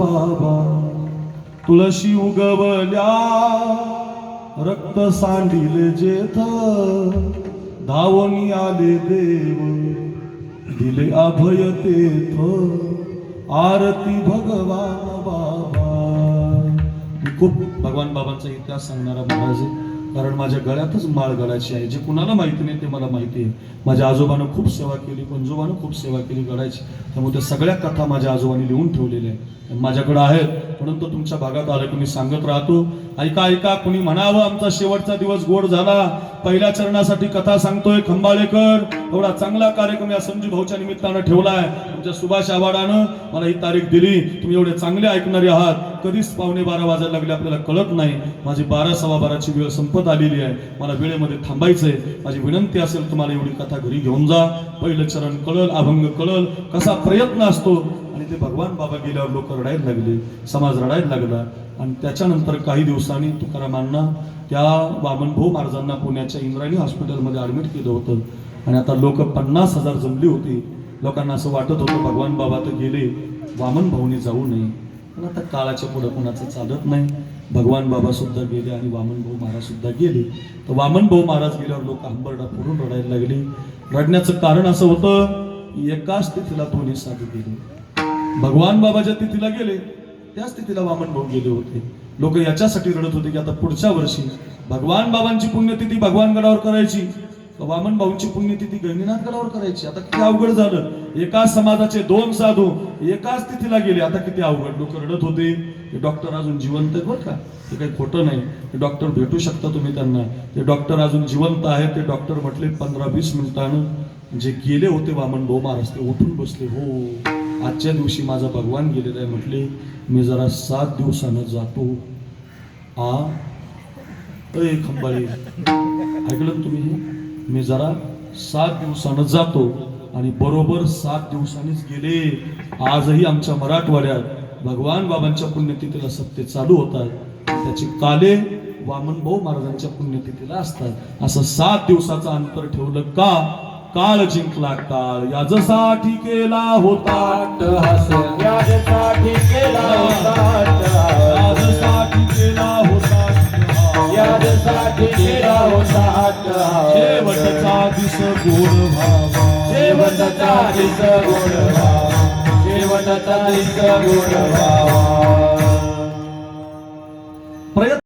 बाबा. तुळशी उगवल्या रक्त सांडिले जेथ, धावणी आले देव दिले अभय तेथ. आरती भगवान बाबा. मी खूप भगवान बाबांचा इतिहास सांगणारा महाराज आहे, कारण माझ्या गळ्यातच माळ गळाची आहे. जे कुणाला माहिती नाही ते मला माहिती आहे. माझ्या आजोबानं खूप सेवा केली, पंजोबानं खूप सेवा केली गळाची. त्यामुळे त्या सगळ्या कथा माझ्या आजोबांनी लिहून ठेवलेल्या आहेत, माझ्याकडे आहेत. म्हणून तो तुमच्या भागात आलं की मी सांगत राहतो. ऐका ऐका, कुणी म्हणावं आमचा शेवटचा दिवस गोड झाला, पहिल्या चरणासाठी कथा सांगतोय खंबाळेकर. एवढा चांगला कार्यक्रम या संजू भाऊच्या निमित्तानं ठेवलाय. तुमच्या सुभाष आवाडानं मला ही तारीख दिली. तुम्ही एवढे चांगले ऐकणारे आहात. कधीच 11:15 वाजायला लागले आपल्याला कळत नाही. माझी 12 सव्वा 12ची वेळ संपत आलेली आहे. मला वेळेमध्ये थांबायचंय. माझी विनंती असेल तुम्हाला एवढी कथा घरी घेऊन जा. पहिलं चरण कळल, अभंग कळल, कसा प्रयत्न असतो. आणि ते भगवान बाबा गेल्यावर लोक रडायला लागले, समाज रडायला लागला. आणि त्याच्यानंतर काही दिवसांनी तुकारामांना त्या वामनभाऊ महाराजांना पुण्याच्या इंद्रायणी हॉस्पिटलमध्ये ऍडमिट केलं होतं. आणि आता लोक 50,000 जमली होती. लोकांना असं वाटत होतं भगवान बाबा तर गेले, वामन भाऊने जाऊ नये. पण आता काळाच्या पुढे कोणाचं चालत नाही. भगवान बाबा सुद्धा गेले आणि वामन भाऊ महाराज सुद्धा गेले. तर वामन भाऊ महाराज गेल्यावर लोक हंबरडा फोडून रडायला लागले. रडण्याचं कारण असं होतं, एकाच तिथीला दोन्ही साधू गेले. भगवान बाबाच्या तिथीला गेले, त्याच तिथीला वामन भाऊ गेले होते. लोक याच्यासाठी रडत होते की आता पुढच्या वर्षी भगवान बाबांची पुण्यतिथी भगवान गडावर करायची, वामन भाऊंची पुण्यतिथी गहिनीनाथ गडावर करायची. आता किती अवघड झालं. एकाच समाजाचे 2 साधू एकाच तिथीला गेले. आता किती अवघड. लोक रडत होते. हे डॉक्टर अजून जिवंत आहेत बरं का, ते काही खोटं नाही. ते डॉक्टर भेटू शकता तुम्ही त्यांना. ते डॉक्टर अजून जिवंत आहेत. ते डॉक्टर म्हटले 15-20 मिनिटानं जे गेले होते वामन भाऊ महाराज ते उठून बसले. हो, आजच्या दिवशी माझा भगवान गेलेला आहे. म्हटले मी जरा 7 दिवसानं जातो. खंबाळे ऐकलं तुम्ही हे? मी जरा 7 दिवसानं जातो. आणि बरोबर 7 दिवसांनीच गेले. आजही आमच्या मराठवाड्यात भगवान बाबांच्या पुण्यतिथीला सप्ते चालू होतात. त्याची काले वामन भाऊ महाराजांच्या पुण्यतिथीला असतात. असं 7 दिवसाचं अंतर ठेवलं का? काळ जिंकला काळ. याजसाठी केला होता याजसाठी केला होता, याजसाठी केला होता, याजसाठी केला होता. शेवटचा दिस गोड व्हावा, शेवटचा दिस गोड व्हावा, शेवटचा दिस गोड व्हावा. प्रयत्न